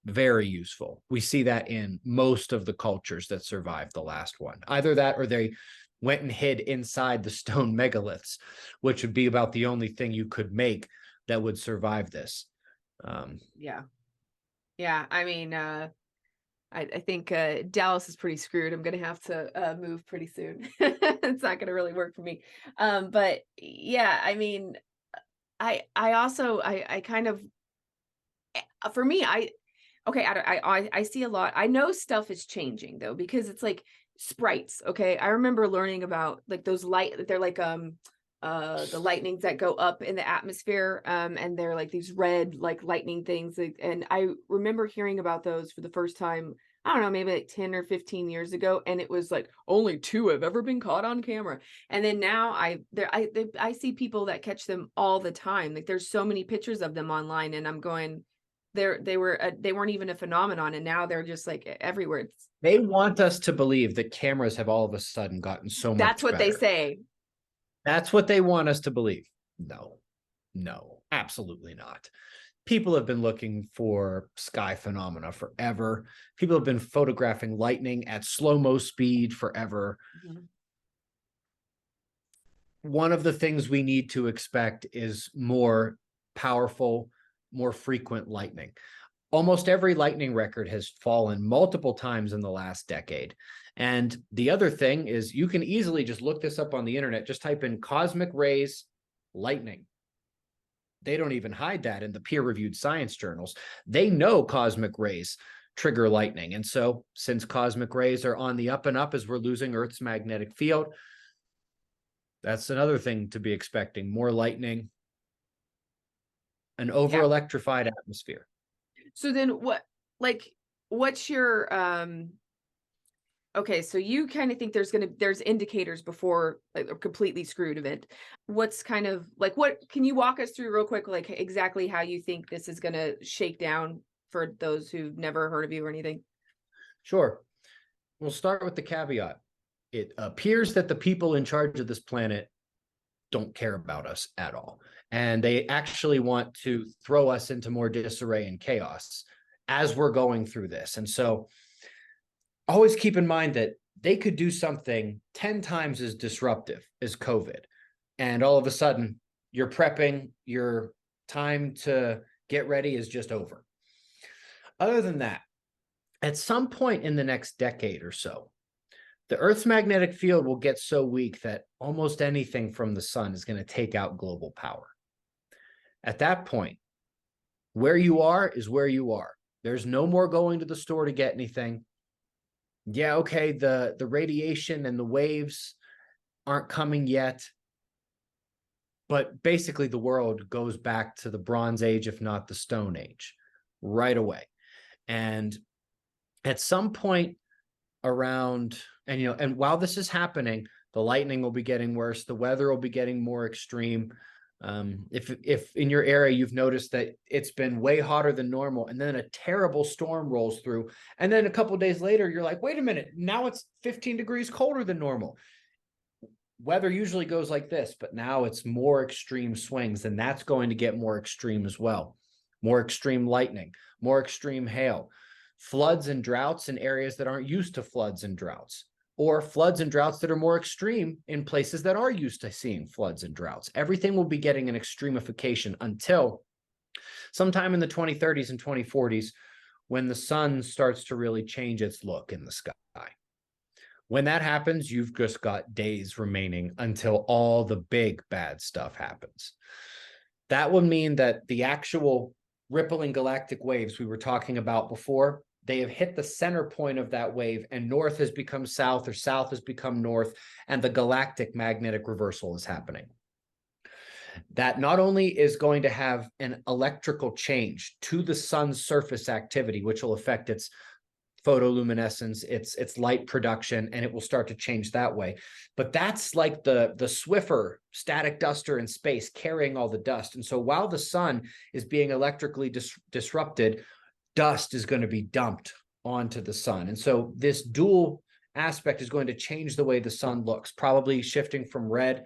Very useful. We see that in most of the cultures that survived the last one. Either that, or they went and hid inside the stone megaliths, which would be about the only thing you could make that would survive this. Yeah. I mean, I think Dallas is pretty screwed. I'm gonna have to move pretty soon. It's not gonna really work for me. But yeah, I mean, I also kind of, for me, I see a lot. I know stuff is changing though, because it's like sprites. Okay, I remember learning about like those they're like the lightnings that go up in the atmosphere, and they're like these red like lightning things, and I remember hearing about those for the first time, I don't know, maybe like 10 or 15 years ago, and it was like only 2 have ever been caught on camera. And then now I see people that catch them all the time. Like there's so many pictures of them online, and I'm going, they weren't even a phenomenon, and now they're just like everywhere. They want us to believe that cameras have all of a sudden gotten so much That's what better. they say. That's what they want us to believe. No, absolutely not. People have been looking for sky phenomena forever. People have been photographing lightning at slow-mo speed forever. Mm-hmm. One of the things we need to expect is more powerful, more frequent lightning. Almost every lightning record has fallen multiple times in the last decade. And the other thing is you can easily just look this up on the internet. Just type in cosmic rays, lightning. They don't even hide that in the peer-reviewed science journals. They know cosmic rays trigger lightning. And so since cosmic rays are on the up and up as we're losing Earth's magnetic field, that's another thing to be expecting. More lightning, an over-electrified atmosphere. So then what's your, okay, so you kind of think there's indicators before like a completely screwed event. What's kind of like, what can you walk us through real quick, like exactly how you think this is going to shake down for those who've never heard of you or anything? Sure. We'll start with the caveat. It appears that the people in charge of this planet don't care about us at all. And they actually want to throw us into more disarray and chaos as we're going through this. And so always keep in mind that they could do something 10 times as disruptive as COVID. And all of a sudden, you're prepping, your time to get ready is just over. Other than that, at some point in the next decade or so, the Earth's magnetic field will get so weak that almost anything from the sun is going to take out global power. At that point, where you are is where you are. There's no more going to the store to get anything. Yeah, okay, the radiation and the waves aren't coming yet. But basically, the world goes back to the Bronze Age, if not the Stone Age, right away. And at some point around, and while this is happening, the lightning will be getting worse, the weather will be getting more extreme. If in your area you've noticed that it's been way hotter than normal, and then a terrible storm rolls through, and then a couple of days later you're like, wait a minute, now it's 15 degrees colder than normal. Weather usually goes like this, but now it's more extreme swings, and that's going to get more extreme as well. More extreme lightning, more extreme hail, floods and droughts in areas that aren't used to floods and droughts, or floods and droughts that are more extreme in places that are used to seeing floods and droughts. Everything will be getting an extremification until sometime in the 2030s and 2040s, when the sun starts to really change its look in the sky. When that happens, you've just got days remaining until all the big bad stuff happens. That would mean that the actual rippling galactic waves we were talking about before, they have hit the center point of that wave, and north has become south, or south has become north, and the galactic magnetic reversal is happening. That not only is going to have an electrical change to the sun's surface activity, which will affect its photoluminescence, its light production, and it will start to change that way. But that's like the Swiffer static duster in space carrying all the dust. And so while the sun is being electrically disrupted, dust is going to be dumped onto the sun. And so this dual aspect is going to change the way the sun looks, probably shifting from red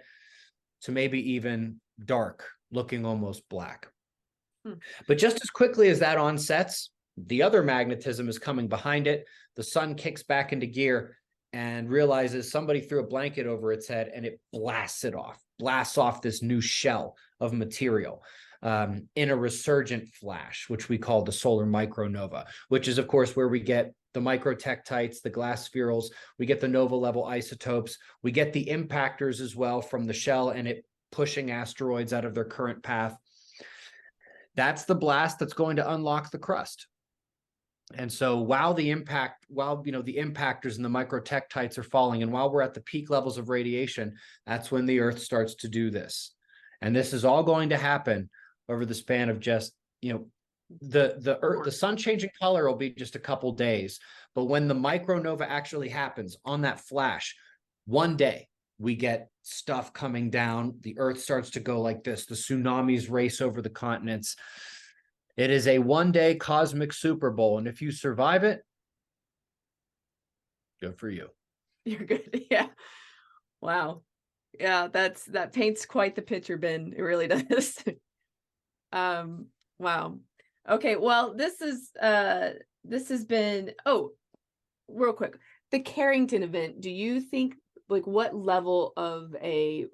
to maybe even dark, looking almost black. But just as quickly as that onsets, the other magnetism is coming behind it. The sun kicks back into gear and realizes somebody threw a blanket over its head, and it blasts off this new shell of material in a resurgent flash, which we call the solar micronova, which is, of course, where we get the microtectites, the glass spherules, we get the nova level isotopes, we get the impactors as well from the shell and it pushing asteroids out of their current path. That's the blast that's going to unlock the crust. And so while the impactors and the microtectites are falling, and while we're at the peak levels of radiation, that's when the Earth starts to do this. And this is all going to happen over the span of just, the sun changing color will be just a couple days. But when the micronova actually happens on that flash, one day we get stuff coming down. The Earth starts to go like this. The tsunamis race over the continents. It is a one-day cosmic Super Bowl, and if you survive it, good for you. You're good. Yeah. Wow. Yeah, that paints quite the picture, Ben. It really does. Wow. Okay, well, this has been, real quick. The Carrington event, do you think, like, what level of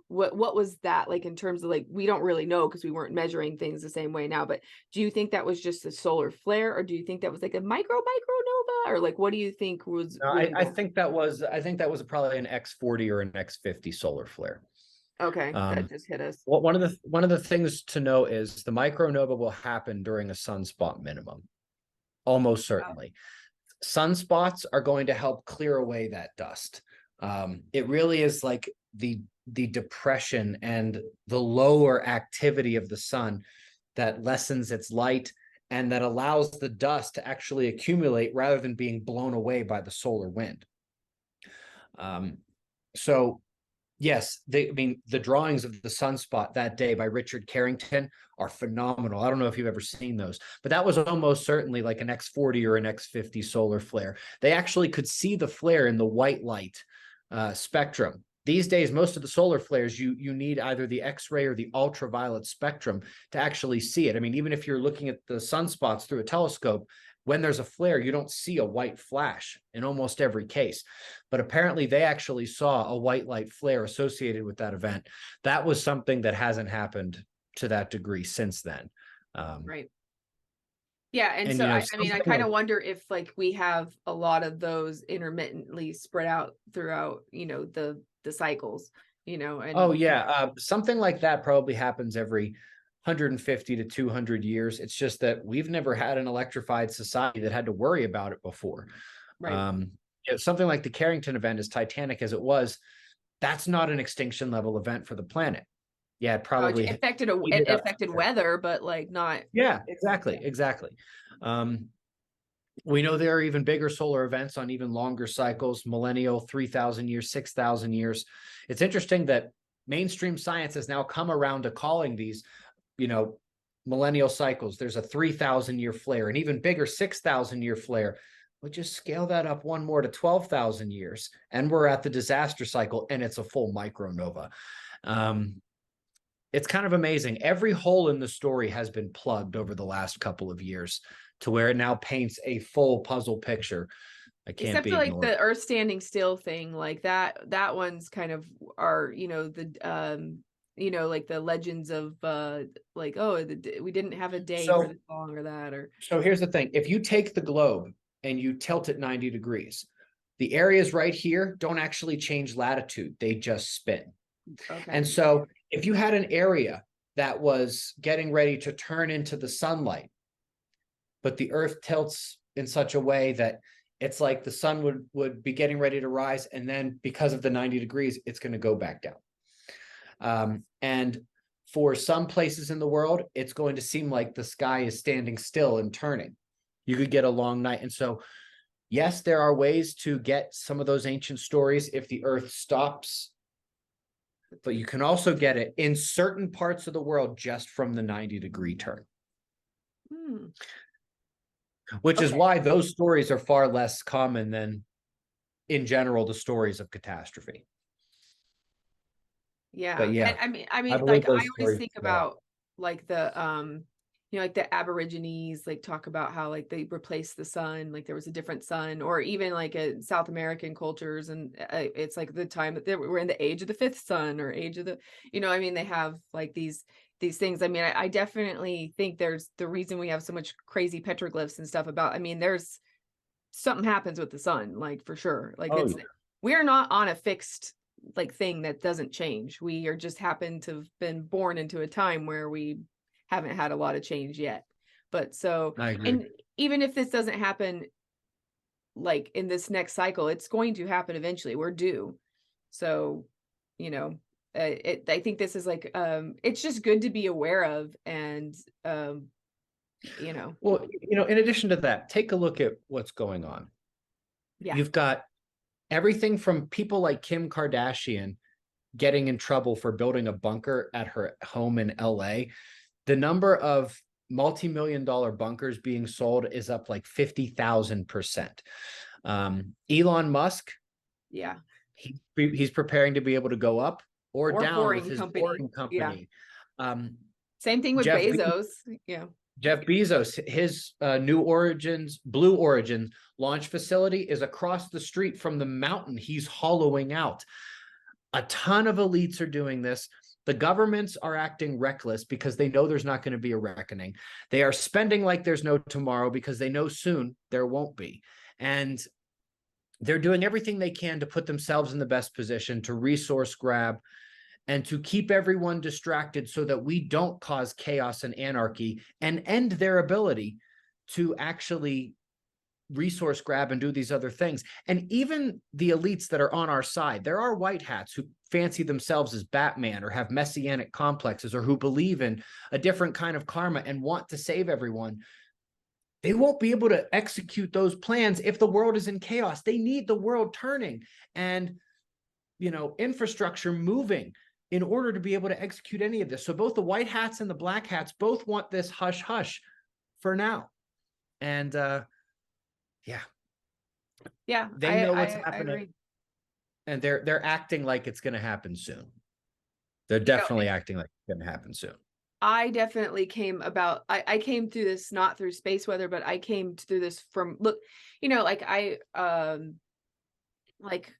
what was that like in terms of, like, we don't really know because we weren't measuring things the same way now, but do you think that was just a solar flare, or do you think that was like a micronova, or like what do you think was no, I think that was probably an X40 or an X50 solar flare. Okay, that just hit us. Well, one of the things to know is the micronova will happen during a sunspot minimum, almost certainly. Sunspots are going to help clear away that dust. It really is like the depression and the lower activity of the sun that lessens its light and that allows the dust to actually accumulate rather than being blown away by the solar wind. So yes, the drawings of the sunspot that day by Richard Carrington are phenomenal. I don't know if you've ever seen those, but that was almost certainly like an X40 or an X50 solar flare. They actually could see the flare in the white light spectrum. These days, most of the solar flares, you need either the X-ray or the ultraviolet spectrum to actually see it. I mean, even if you're looking at the sunspots through a telescope, when there's a flare, you don't see a white flash in almost every case. But apparently they actually saw a white light flare associated with that event. That was something that hasn't happened to that degree since then. Right. Yeah, and so I mean, I kind of wonder if, like, we have a lot of those intermittently spread out throughout, the cycles, and something like that probably happens every 150 to 200 years. It's just that we've never had an electrified society that had to worry about it before. Right. Something like the Carrington event, as titanic as it was, that's not an extinction level event for the planet. Yeah, it probably it affected weather, but like not. Yeah, exactly. We know there are even bigger solar events on even longer cycles, millennial, 3,000 years, 6,000 years. It's interesting that mainstream science has now come around to calling these, millennial cycles. There's a 3,000 year flare, an even bigger 6,000 year flare. We'll just scale that up one more to 12,000 years, and we're at the disaster cycle, and it's a full micronova. It's kind of amazing. Every hole in the story has been plugged over the last couple of years to where it now paints a full puzzle picture. I can't Except be for like ignored. the Earth standing still thing, like that one's kind of our, like the legends of we didn't have a day for this long or that. Or so here's the thing. If you take the globe and you tilt it 90 degrees, the areas right here don't actually change latitude. They just spin. Okay. And so if you had an area that was getting ready to turn into the sunlight, but the Earth tilts in such a way that it's like the sun would be getting ready to rise, and then because of the 90 degrees, it's going to go back down. And for some places in the world, it's going to seem like the sky is standing still and turning. You could get a long night. And so, yes, there are ways to get some of those ancient stories if the Earth stops, but you can also get it in certain parts of the world just from the 90-degree turn. Which is why those stories are far less common than, in general, the stories of catastrophe. Yeah. But yeah, and I mean, like I always think about like the like the Aborigines, like talk about how like they replaced the sun, like there was a different sun, or even like South American cultures, and it's like the time that we're in the age of the fifth sun, or age of the, they have like these things. I mean, I definitely think there's the reason we have so much crazy petroglyphs and stuff about, there's something happens with the sun, like for sure. Like we're not on a fixed like thing that doesn't change. We are just happen to have been born into a time where we haven't had a lot of change yet. But so, and even if this doesn't happen like in this next cycle, it's going to happen eventually. We're due. So, you know, I think this is like, it's just good to be aware of. And, you know, well, you know, in addition to that, take a look at what's going on. yeah, You've got everything from people like Kim Kardashian getting in trouble for building a bunker at her home in LA. The number of multi-million-dollar bunkers being sold is up like 50,000%. Elon Musk, yeah, he's preparing to be able to go up or down with his boring Yeah. company. Same thing with Bezos. Yeah. Jeff Bezos, his Blue Origin launch facility is across the street from the mountain he's hollowing out. A ton of elites are doing this. The governments are acting reckless because they know there's not going to be a reckoning. They are spending like there's no tomorrow because they know soon there won't be. And they're doing everything they can to put themselves in the best position to resource grab and to keep everyone distracted so that we don't cause chaos and anarchy and end their ability to actually resource grab and do these other things. And even the elites that are on our side, there are white hats who fancy themselves as Batman or have messianic complexes or who believe in a different kind of karma and want to save everyone. They won't be able to execute those plans if the world is in chaos. They need the world turning and, you know, infrastructure moving in order to be able to execute any of this. So both the white hats and the black hats both want this hush hush for now. And yeah, they know what's happening. And they're acting like it's going to happen soon. They're definitely acting like it's going to happen soon. I definitely came through this not through space weather, but I came through this from, look, you know, like like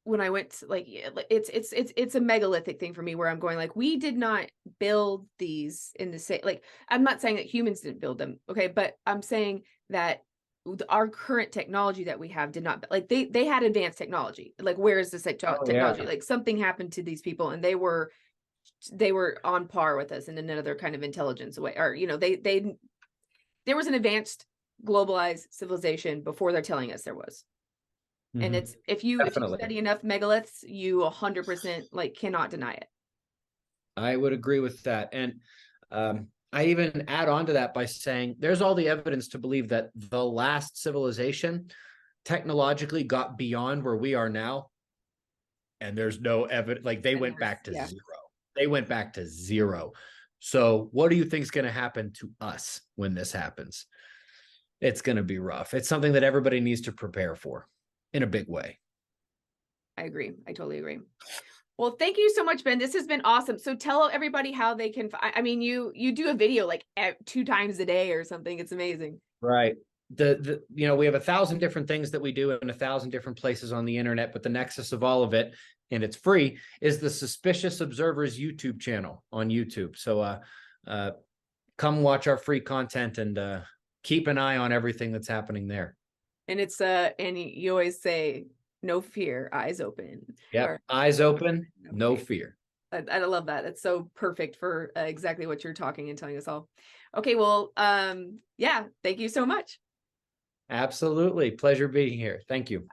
when I went to, like, it's a megalithic thing for me where I'm going like, we did not build these in the same, like, I'm not saying that humans didn't build them. Okay. But I'm saying that our current technology that we have did not, like, they had advanced technology. Like, where is this technology? Yeah. Like, something happened to these people and they were on par with us in another kind of intelligence way, or, you know, there was an advanced globalized civilization before they're telling us there was. And it's, if you study enough megaliths, you 100% like cannot deny it. I would agree with that. And I even add on to that by saying there's all the evidence to believe that the last civilization technologically got beyond where we are now. And there's no evidence, like they went back to zero. They went back to zero. So what do you think is going to happen to us when this happens? It's going to be rough. It's something that everybody needs to prepare for in a big way. I agree. I totally agree. Well, thank you so much, Ben. This has been awesome. So tell everybody how they can, I mean, you do a video like 2 times a day or something. It's amazing. Right. You know, we have 1,000 different things that we do in 1,000 different places on the internet, but the nexus of all of it, and it's free, is the Suspicious Observers YouTube channel on YouTube. So come watch our free content and keep an eye on everything that's happening there. And it's and you always say, no fear, eyes open. Yeah, eyes open, no fear. I love that. It's so perfect for exactly what you're talking and telling us all. Okay, well, yeah, thank you so much. Absolutely. Pleasure being here. Thank you.